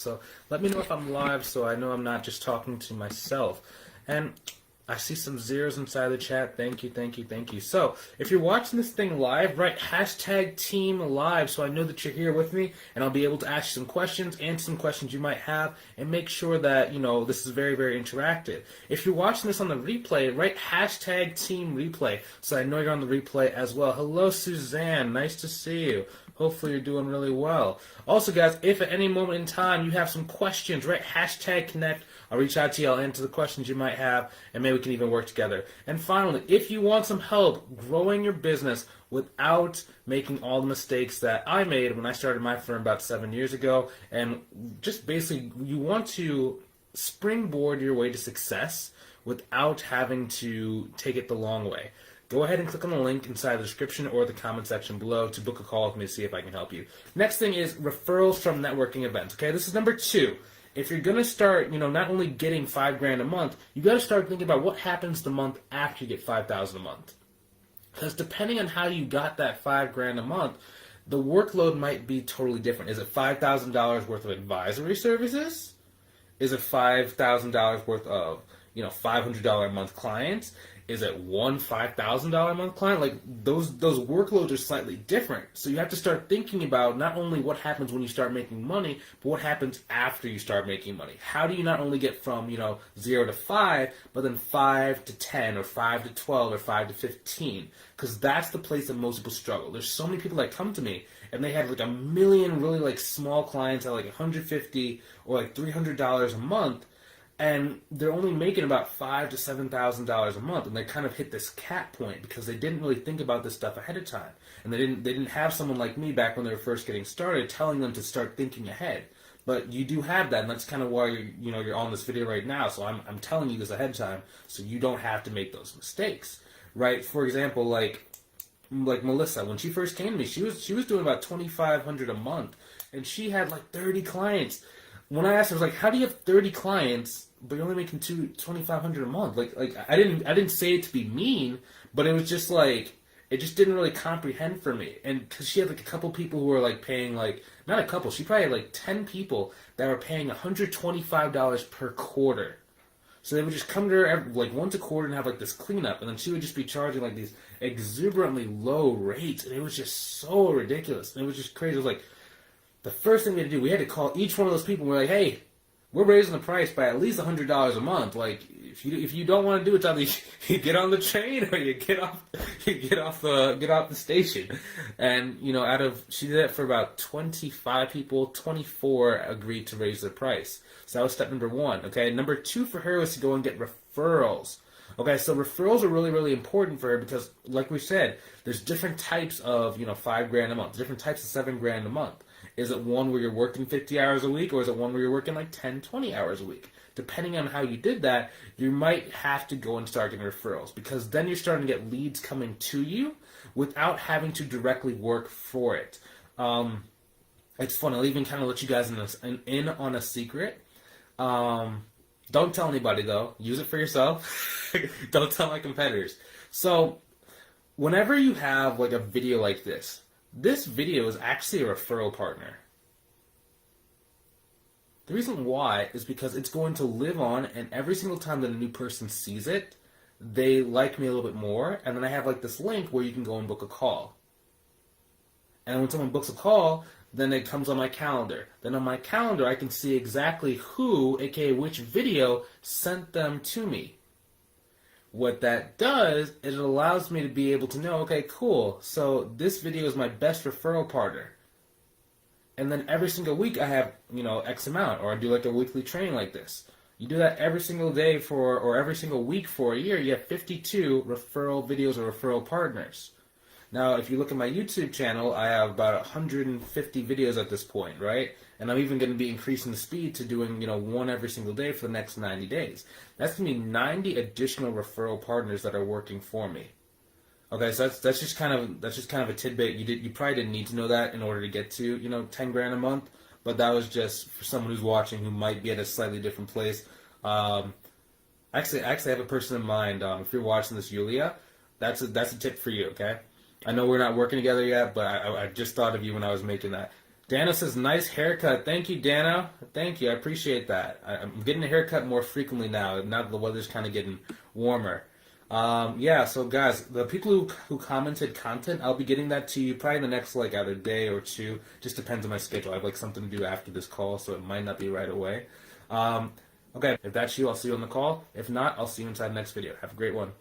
So let me know if I'm live so I know I'm not just talking to myself. And I see some zeros inside the chat. Thank you, thank you, thank you. So if you're watching this thing live, write hashtag team live so I know that you're here with me and I'll be able to ask you some questions, answer some questions you might have, and make sure that, this is very, very interactive. If you're watching this on the replay, write hashtag team replay so I know you're on the replay as well. Hello, Suzanne. Nice to see you. Hopefully you're doing really well. Also, guys, if at any moment in time you have some questions, write hashtag connect. I'll reach out to you. I'll answer the questions you might have, and maybe we can even work together. And finally, if you want some help growing your business without making all the mistakes that I made when I started my firm about 7 years ago, and just basically you want to springboard your way to success without having to take it the long way, go ahead and click on the link inside the description or the comment section below to book a call with me to see if I can help you. Next thing is referrals from networking events. Okay, this is number 2. If you're going to start, not only getting $5,000 a month, you got to start thinking about what happens the month after you get $5,000 a month. Because depending on how you got that $5,000 a month, the workload might be totally different. Is it $5,000 worth of advisory services? Is it $5,000 worth of, $500 a month clients? Is it one $5,000 a month client? Like those workloads are slightly different. So you have to start thinking about not only what happens when you start making money, but what happens after you start making money. How do you not only get from 0 to 5, but then 5 to 10 or 5 to 12 or 5 to 15? Because that's the place that most people struggle. There's so many people that come to me and they have like a million really like small clients at like $150 or like $300 a month. And they're only making about $5,000 to $7,000 a month, and they kind of hit this cap point because they didn't really think about this stuff ahead of time, and they didn't have someone like me back when they were first getting started telling them to start thinking ahead. But you do have that, and that's kind of why you're on this video right now. So I'm telling you this ahead of time, so you don't have to make those mistakes, right? For example, like Melissa, when she first came to me, she was doing about $2,500 a month, and she had like 30 clients. When I asked her, I was like, "How do you have 30 clients, but you're only making $2,500 a month?" Like I didn't say it to be mean, but it was just like it just didn't really comprehend for me. And because she had like a couple people who were like paying like not a couple, she probably had like 10 people that were paying $125 per quarter. So they would just come to her like once a quarter and have like this cleanup, and then she would just be charging like these exuberantly low rates, and it was just so ridiculous. And it was just crazy. It was like, the first thing we had to do, we had to call each one of those people. We're like, "Hey, we're raising the price by at least $100 a month. Like, if you don't want to do it, it's either you get on the train or you get off the station." And she did that for about 25 people. 24 agreed to raise their price. So that was step number 1. Okay, number 2 for her was to go and get referrals. Okay, so referrals are really, really important for her because, like we said, there's different types of $5,000 a month, different types of $7,000 a month. Is it one where you're working 50 hours a week, or is it one where you're working like 10, 20 hours a week? Depending on how you did that, you might have to go and start getting referrals, because then you're starting to get leads coming to you without having to directly work for it. It's fun. I'll even kind of let you guys in on a secret. Don't tell anybody, though. Use it for yourself. Don't tell my competitors. So whenever you have like a video like this video is actually a referral partner. The reason why is because it's going to live on, and every single time that a new person sees it, they like me a little bit more, and then I have like this link where you can go and book a call. And when someone books a call, then it comes on my calendar. Then on my calendar, I can see exactly who, aka which video, sent them to me. What that does is it allows me to be able to know, okay, cool, so this video is my best referral partner. And then every single week I have, X amount, or I do like a weekly training like this. You do that every single day or every single week for a year, you have 52 referral videos or referral partners. Now, if you look at my YouTube channel, I have about 150 videos at this point, right? And I'm even going to be increasing the speed to doing, one every single day for the next 90 days. That's going to be 90 additional referral partners that are working for me. Okay, so that's just kind of a tidbit. You probably didn't need to know that in order to get to, $10,000 a month, but that was just for someone who's watching who might be at a slightly different place. Actually, I have a person in mind. If you're watching this, Yulia, that's a tip for you, okay? I know we're not working together yet, but I just thought of you when I was making that. Dana says, nice haircut. Thank you, Dana. Thank you. I appreciate that. I'm getting a haircut more frequently now that the weather's kind of getting warmer. Yeah, so guys, the people who commented content, I'll be getting that to you probably in the next like either day or two. Just depends on my schedule. I have like something to do after this call, so it might not be right away. Okay, if that's you, I'll see you on the call. If not, I'll see you inside the next video. Have a great one.